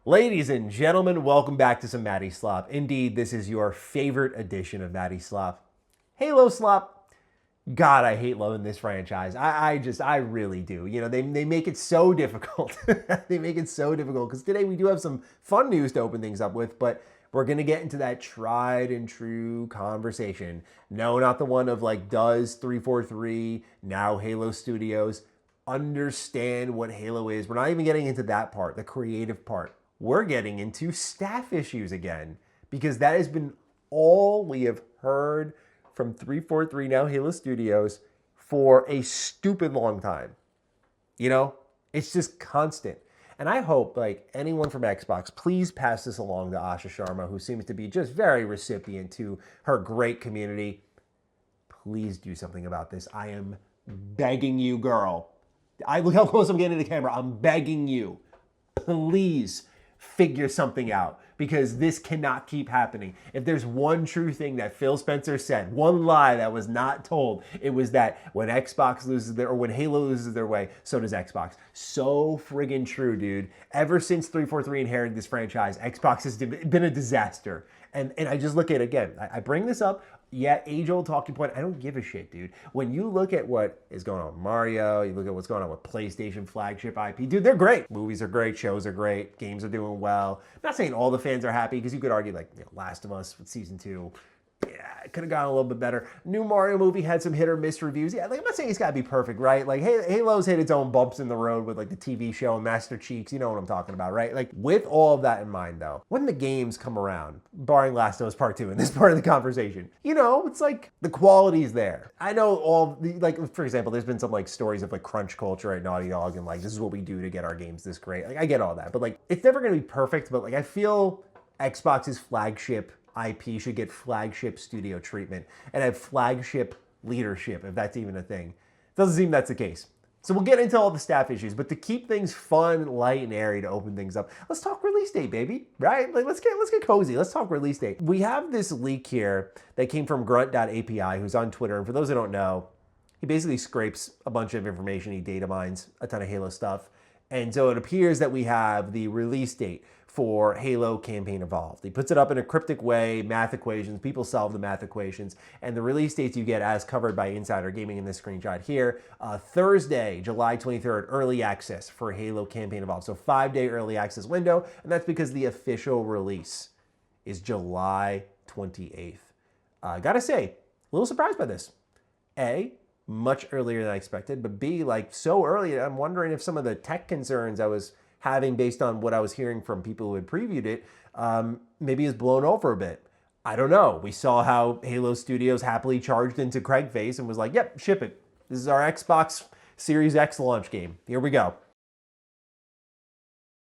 Ladies and gentlemen, welcome back to some Matty Slop. Indeed, this is your favorite edition of Matty Slop. Halo Slop. God, I hate loving this franchise. I really do. You know, they make it so difficult. They make it so difficult because today we do have some fun news to open things up with, but we're going to get into that tried and true conversation. No, not the one of like, does 343, now Halo Studios, understand what Halo is? We're not even getting into that part, the creative part. We're getting into staff issues again because that has been all we have heard from 343 now Halo Studios for a stupid long time. You know, it's just constant. And I hope, like, anyone from Xbox, please pass this along to Asha Sharma, who seems to be just very recipient to her great community. Please do something about this. I am begging you, girl. Look how close I'm getting to the camera. I'm begging you. Please figure something out because this cannot keep happening. If there's one true thing that Phil Spencer said, one lie that was not told, it was that when Xbox loses or when Halo loses their way, so does Xbox. So friggin' true, dude. Ever since 343 inherited this franchise, Xbox has been a disaster. And I just look at it again. I bring this up. Yeah, age-old talking point. I don't give a shit, dude. When you look at what is going on with Mario, you look at what's going on with PlayStation flagship IP, dude, they're great. Movies are great, shows are great, games are doing well. I'm not saying all the fans are happy because you could argue like, Last of Us with Season 2. Yeah, it could have gone a little bit better. New Mario movie had some hit or miss reviews. Yeah, like I'm not saying it's got to be perfect, right? Like Halo's hit its own bumps in the road with like the TV show and Master Chiefs. You know what I'm talking about, right? Like with all of that in mind, though, when the games come around, barring Last of Us Part 2 in this part of the conversation, it's like the quality's there. I know all the, like, for example, there's been some like stories of like crunch culture at Naughty Dog and like this is what we do to get our games this great. Like I get all that, but like it's never going to be perfect. But like I feel Xbox's flagship IP should get flagship studio treatment and have flagship leadership, if that's even a thing. Doesn't seem that's the case. So we'll get into all the staff issues, but to keep things fun, light, and airy to open things up, let's talk release date, baby, right? Like let's get cozy. Let's talk release date. We have this leak here that came from grunt.api, who's on Twitter, and for those who don't know, he basically scrapes a bunch of information. He data mines a ton of Halo stuff. And so it appears that we have the release date for Halo Campaign Evolved. He puts it up in a cryptic way, math equations, people solve the math equations, and the release dates you get as covered by Insider Gaming in this screenshot here. Thursday, July 23rd, early access for Halo Campaign Evolved. So 5-day early access window, and that's because the official release is July 28th. Gotta say, a little surprised by this. A, much earlier than I expected, but B, like so early, I'm wondering if some of the tech concerns I was having based on what I was hearing from people who had previewed it, maybe is blown over a bit. I don't know. We saw how Halo Studios happily charged into Craig Face and was like, yep, ship it. This is our Xbox Series X launch game. Here we go.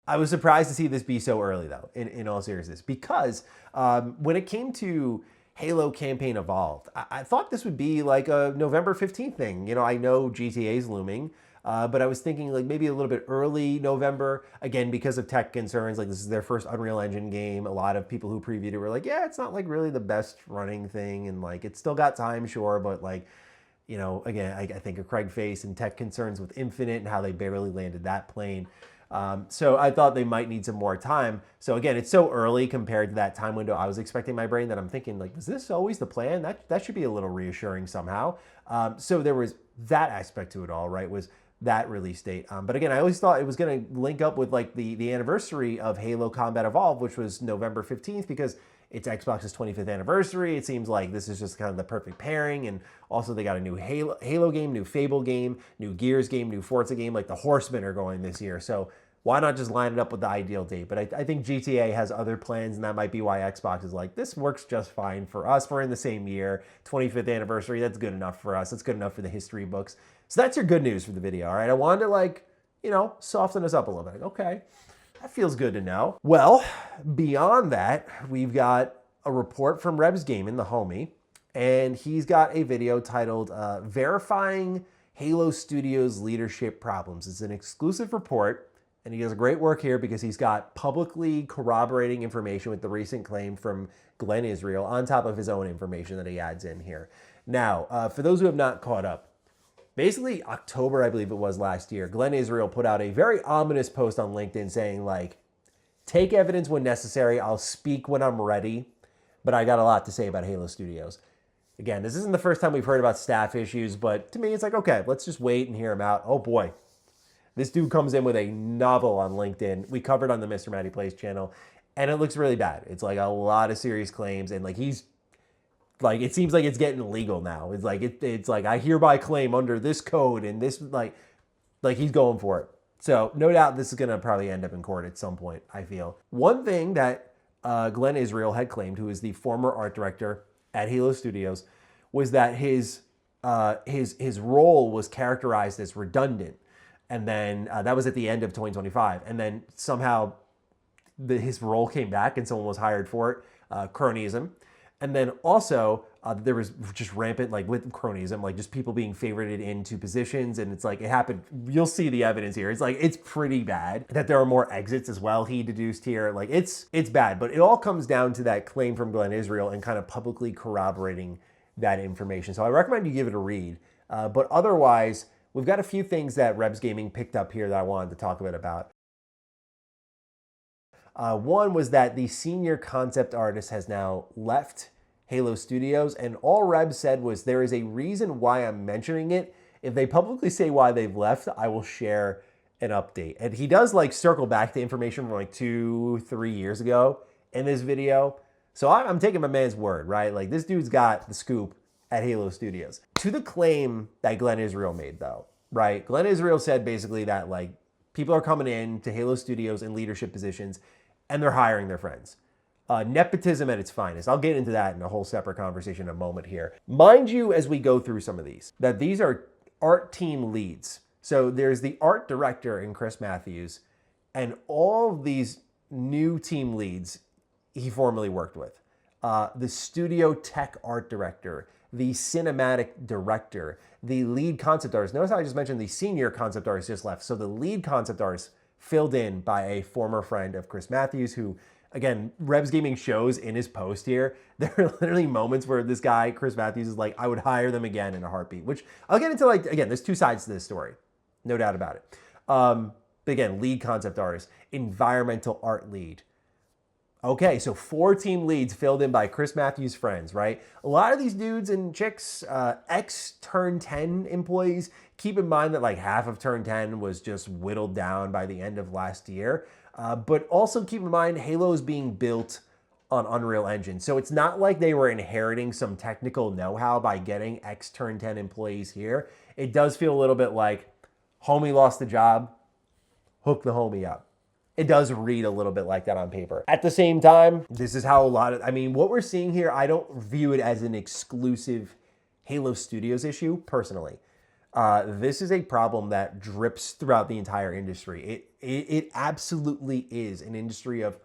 I was surprised to see this be so early, though, in all seriousness, because when it came to Halo Campaign Evolved, I thought this would be like a November 15th thing. I know GTA's looming, but I was thinking like maybe a little bit early November, again, because of tech concerns. Like this is their first Unreal Engine game. A lot of people who previewed it were like, yeah, it's not like really the best running thing. And like, it's still got time, sure. But like, again, I think of Craig Face and tech concerns with Infinite and how they barely landed that plane. So I thought they might need some more time. So again, it's so early compared to that time window I was expecting my brain that I'm thinking like, was this always the plan? That should be a little reassuring somehow. So there was that aspect to it all, right? Was that release date. But again, I always thought it was going to link up with like the anniversary of Halo Combat Evolved, which was November 15th, because it's Xbox's 25th anniversary. It seems like this is just kind of the perfect pairing. And also they got a new Halo game, new Fable game, new Gears game, new Forza game. Like the Horsemen are going this year. So why not just line it up with the ideal date? But I think GTA has other plans, and that might be why Xbox is like, this works just fine for us. We're in the same year, 25th anniversary. That's good enough for us. That's good enough for the history books. So that's your good news for the video, all right? I wanted to like, soften us up a little bit. Okay, that feels good to know. Well, beyond that, we've got a report from Rebs Gaming, the homie, and he's got a video titled Verifying Halo Studios Leadership Problems. It's an exclusive report. And he does great work here because he's got publicly corroborating information with the recent claim from Glenn Israel on top of his own information that he adds in here. Now, for those who have not caught up, basically October, I believe it was last year, Glenn Israel put out a very ominous post on LinkedIn saying like, Take evidence when necessary. I'll speak when I'm ready, but I got a lot to say about Halo Studios. Again, this isn't the first time we've heard about staff issues, but to me, it's like, okay, let's just wait and hear him out. Oh boy, this dude comes in with a novel on LinkedIn. We covered on the Mr. Matty Plays channel, and it looks really bad. It's like a lot of serious claims, and like he's like, it seems like it's getting legal now. It's like it's like I hereby claim under this code and this like he's going for it. So no doubt this is gonna probably end up in court at some point, I feel. One thing that Glenn Israel had claimed, who is the former art director at Halo Studios, was that his role was characterized as redundant. And then that was at the end of 2025. And then somehow his role came back and someone was hired for it, cronyism. And then also there was just rampant, like with cronyism, like just people being favorited into positions. And it's like, it happened. You'll see the evidence here. It's like, it's pretty bad that there are more exits as well. He deduced here, like it's bad, but it all comes down to that claim from Glenn Israel and kind of publicly corroborating that information. So I recommend you give it a read. But otherwise, we've got a few things that Rebs Gaming picked up here that I wanted to talk a bit about. One was that the senior concept artist has now left Halo Studios, and all Rebs said was, there is a reason why I'm mentioning it. If they publicly say why they've left, I will share an update. And he does like circle back to information from like 2-3 years ago in this video. So I'm taking my man's word, right? Like this dude's got the scoop at Halo Studios. To the claim that Glenn Israel made though, right? Glenn Israel said basically that like people are coming in to Halo Studios in leadership positions and they're hiring their friends. Nepotism at its finest. I'll get into that in a whole separate conversation in a moment here. Mind you, as we go through some of these, that these are art team leads. So there's the art director in Chris Matthews, and all of these new team leads he formerly worked with. The studio tech art director, the cinematic director, the lead concept artist. Notice how I just mentioned the senior concept artist just left. So the lead concept artist filled in by a former friend of Chris Matthews, who, again, Rebs Gaming shows in his post here, there are literally moments where this guy, Chris Matthews, is like, I would hire them again in a heartbeat, which I'll get into. Like, again, there's two sides to this story. No doubt about it. But again, lead concept artist, environmental art lead. Okay, so 4 team leads filled in by Chris Matthews' friends, right? A lot of these dudes and chicks, ex-Turn 10 employees, keep in mind that like half of Turn 10 was just whittled down by the end of last year. But also keep in mind, Halo is being built on Unreal Engine. So it's not like they were inheriting some technical know-how by getting ex-Turn 10 employees here. It does feel a little bit like homie lost the job, hook the homie up. It does read a little bit like that on paper. At the same time, this is how a lot of, I mean, what we're seeing here, I don't view it as an exclusive Halo Studios issue, personally. This is a problem that drips throughout the entire industry. It absolutely is an industry of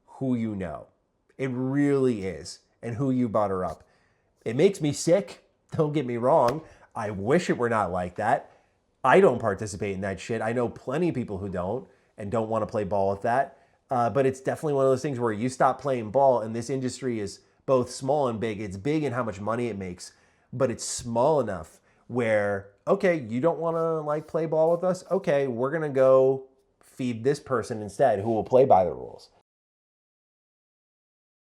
who you know. It really is, and who you butter up. It makes me sick, don't get me wrong. I wish it were not like that. I don't participate in that shit. I know plenty of people who don't and don't want to play ball with that. But it's definitely one of those things where you stop playing ball, and this industry is both small and big. It's big in how much money it makes, but it's small enough where, okay, you don't want to like play ball with us? Okay, we're going to go feed this person instead who will play by the rules.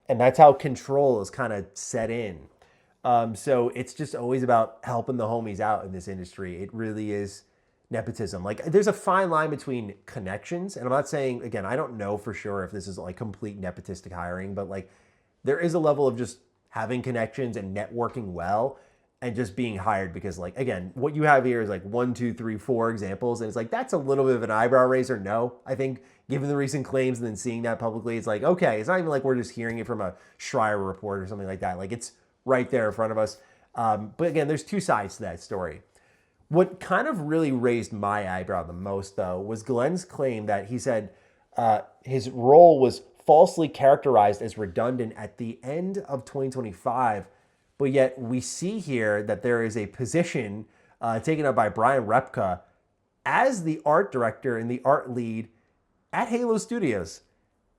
And that's how control is kind of set in. So it's just always about helping the homies out in this industry. It really is nepotism. Like there's a fine line between connections. And I'm not saying, again, I don't know for sure if this is like complete nepotistic hiring, but like there is a level of just having connections and networking well and just being hired because, like, again, what you have here is like 1, 2, 3, 4 examples. And it's like, that's a little bit of an eyebrow raiser. No, I think given the recent claims and then seeing that publicly, it's like, okay, it's not even like we're just hearing it from a Schreier report or something like that. Like it's right there in front of us. But again, there's two sides to that story. What kind of really raised my eyebrow the most, though, was Glenn's claim that he said his role was falsely characterized as redundant at the end of 2025. But yet we see here that there is a position taken up by Brian Repka as the art director and the art lead at Halo Studios.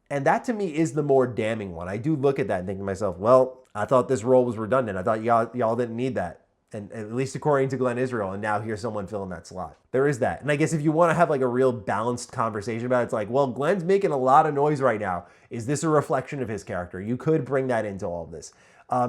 And that to me is the more damning one. I do look at that and think to myself, well, I thought this role was redundant. I thought y'all didn't need that. And at least according to Glenn Israel, and now here's someone filling that slot. There is that. And I guess if you want to have like a real balanced conversation about it, it's like, well, Glenn's making a lot of noise right now. Is this a reflection of his character? You could bring that into all of this.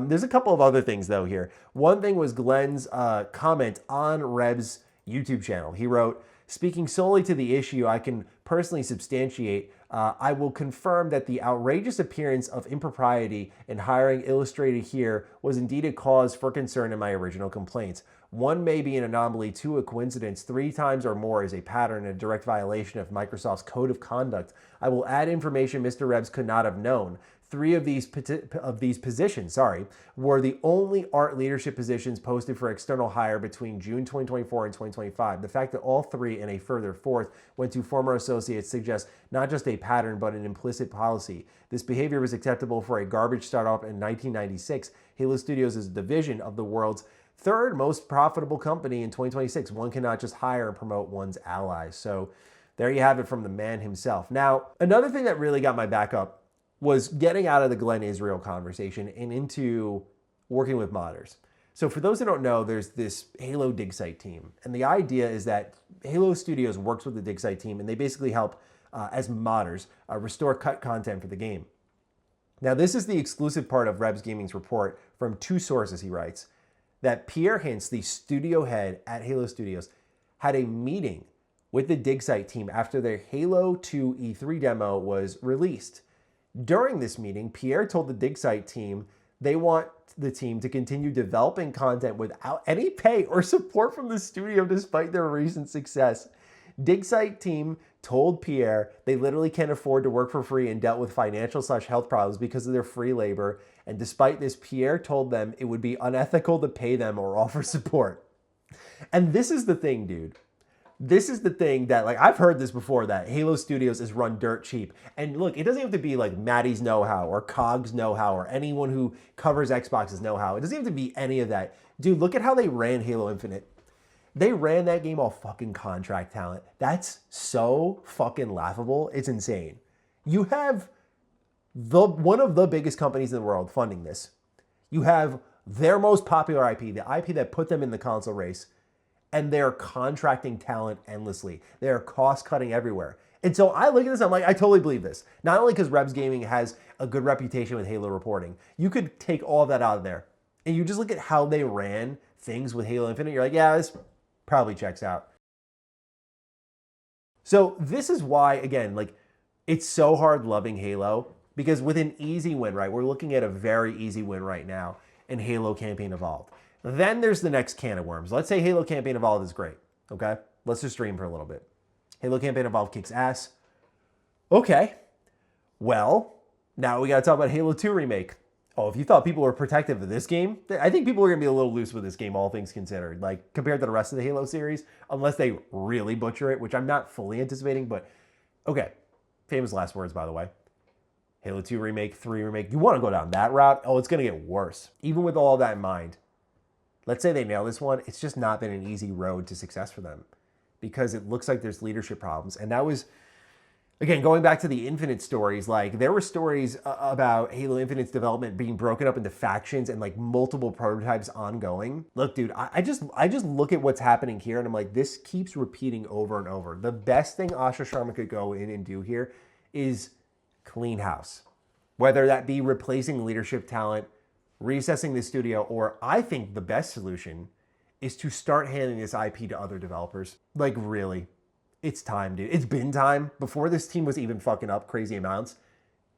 There's a couple of other things though here. One thing was Glenn's comment on Reb's YouTube channel. He wrote, speaking solely to the issue, I can personally substantiate, I will confirm that the outrageous appearance of impropriety in hiring illustrated here was indeed a cause for concern in my original complaints. One may be an anomaly, two a coincidence, three times or more is a pattern and a direct violation of Microsoft's code of conduct. I will add information Mr. Rebs could not have known. Three of these positions, were the only art leadership positions posted for external hire between June 2024 and 2025. The fact that all three and a further fourth went to former associates suggests not just a pattern, but an implicit policy. This behavior was acceptable for a garbage startup in 1996. Halo Studios is a division of the world's third most profitable company in 2026. One cannot just hire and promote one's allies. So there you have it from the man himself. Now, another thing that really got my back up was getting out of the Glenn Israel conversation and into working with modders. So for those who don't know, there's this Halo dig site team. And the idea is that Halo Studios works with the dig site team and they basically help, as modders, restore cut content for the game. Now, this is the exclusive part of Rebs Gaming's report from two sources, he writes, that Pierre Hintz, the studio head at Halo Studios, had a meeting with the dig site team after their Halo 2 E3 demo was released. During this meeting, Pierre told the dig site team they want the team to continue developing content without any pay or support from the studio despite their recent success. Dig site team told Pierre they literally can't afford to work for free and dealt with financial/health problems because of their free labor. And despite this, Pierre told them it would be unethical to pay them or offer support. And this is the thing, dude. This is the thing that, like, I've heard this before, that Halo Studios is run dirt cheap. And look, it doesn't have to be like Maddie's know-how or Cog's know-how or anyone who covers Xbox's know-how. It doesn't have to be any of that. Dude, look at how they ran Halo Infinite. They ran that game off fucking contract talent. That's so fucking laughable. It's insane. You have one of the biggest companies in the world funding this. You have their most popular IP, the IP that put them in the console race, and they're contracting talent endlessly. They're cost-cutting everywhere. And so I look at this, I'm like, I totally believe this. Not only because Rebs Gaming has a good reputation with Halo reporting, you could take all of that out of there, and you just look at how they ran things with Halo Infinite, you're like, yeah, this probably checks out. So this is why, again, like, it's so hard loving Halo, because with an easy win, right? We're looking at a very easy win right now in Halo Campaign Evolved. Then there's the next can of worms. Let's say Halo Campaign Evolved is great, okay? Let's just dream for a little bit. Halo Campaign Evolved kicks ass. Okay, well, now we gotta talk about Halo 2 Remake. Oh, if you thought people were protective of this game, I think people are gonna be a little loose with this game, all things considered. Like, compared to the rest of the Halo series, unless they really butcher it, which I'm not fully anticipating, but okay. Famous last words, by the way. Halo 2 Remake, 3 Remake. You wanna go down that route? Oh, it's gonna get worse. Even with all that in mind, let's say they nail this one, it's just not been an easy road to success for them because it looks like there's leadership problems. And that was, again, going back to the Infinite stories, like there were stories about Halo Infinite's development being broken up into factions and like multiple prototypes ongoing. Look, dude, I just look at what's happening here and I'm like, this keeps repeating over and over. The best thing Asha Sharma could go in and do here is clean house. Whether that be replacing leadership talent, reassessing the studio, or I think the best solution is to start handing this IP to other developers. Like, really, it's time, dude. It's been time. Before this team was even fucking up crazy amounts,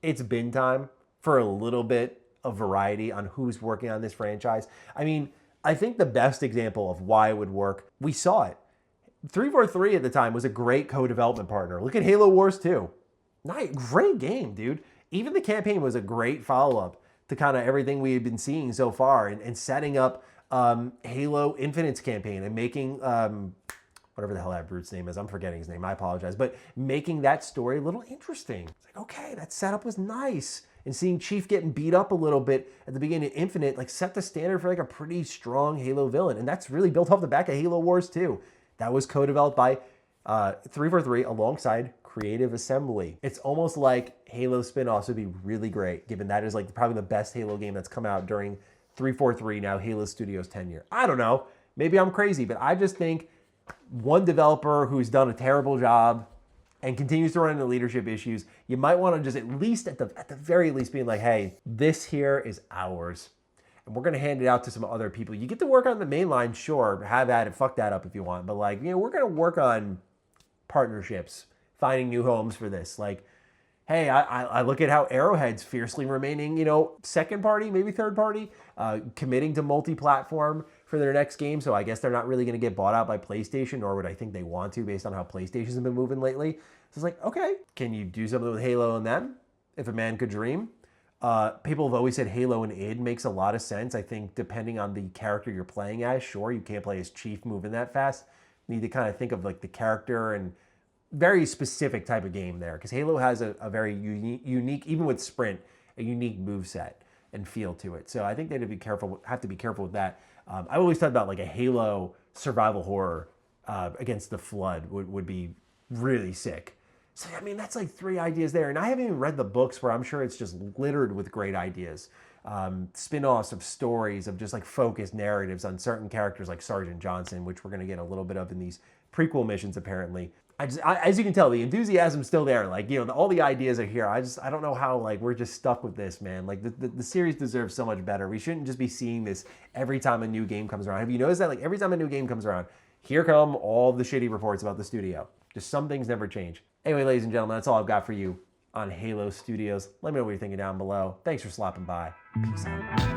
it's been time for a little bit of variety on who's working on this franchise. I mean, I think the best example of why it would work, we saw it. 343 at the time was a great co-development partner. Look at Halo Wars 2. Great game, dude. Even the campaign was a great follow-up to kind of everything we had been seeing so far and setting up Halo Infinite's campaign and making, whatever the hell that brute's name is, I'm forgetting his name, I apologize, but making that story a little interesting. It's like, okay, that setup was nice. And seeing Chief getting beat up a little bit at the beginning of Infinite, like set the standard for like a pretty strong Halo villain. And that's really built off the back of Halo Wars 2. That was co-developed by 343 alongside Creative Assembly. It's almost like Halo spin-offs would be really great, given that is like probably the best Halo game that's come out during 343 now Halo Studios tenure. I don't know. Maybe I'm crazy, but I just think one developer who's done a terrible job and continues to run into leadership issues, you might want to just at least, at the very least, being like, hey, this here is ours. And we're going to hand it out to some other people. You get to work on the main line, sure, have at it, fuck that up if you want. But like, you know, we're going to work on partnerships, finding new homes for this. Like, hey, I look at how Arrowhead's fiercely remaining, you know, second party, maybe third party, committing to multi-platform for their next game. So I guess they're not really going to get bought out by PlayStation, nor would I think they want to based on how PlayStation's have been moving lately. So it's like, okay, can you do something with Halo and them? If a man could dream. People have always said Halo and id makes a lot of sense. I think depending on the character you're playing as, sure, you can't play as Chief moving that fast. You need to kind of think of like the character and very specific type of game there, because Halo has a very unique, even with Sprint, a unique move set and feel to it. So I think they'd have to be careful with that. I always thought about like a Halo survival horror against the Flood would be really sick. So, I mean, that's like 3 ideas there. And I haven't even read the books where I'm sure it's just littered with great ideas. Spin-offs of stories, of just like focused narratives on certain characters like Sergeant Johnson, which we're going to get a little bit of in these prequel missions apparently. As you can tell, the enthusiasm's still there. Like, you know, all the ideas are here. I don't know how, like, we're just stuck with this, man. Like, the series deserves so much better. We shouldn't just be seeing this every time a new game comes around. Have you noticed that? Like, every time a new game comes around, here come all the shitty reports about the studio. Just some things never change. Anyway, ladies and gentlemen, that's all I've got for you on Halo Studios. Let me know what you're thinking down below. Thanks for stopping by. Peace out.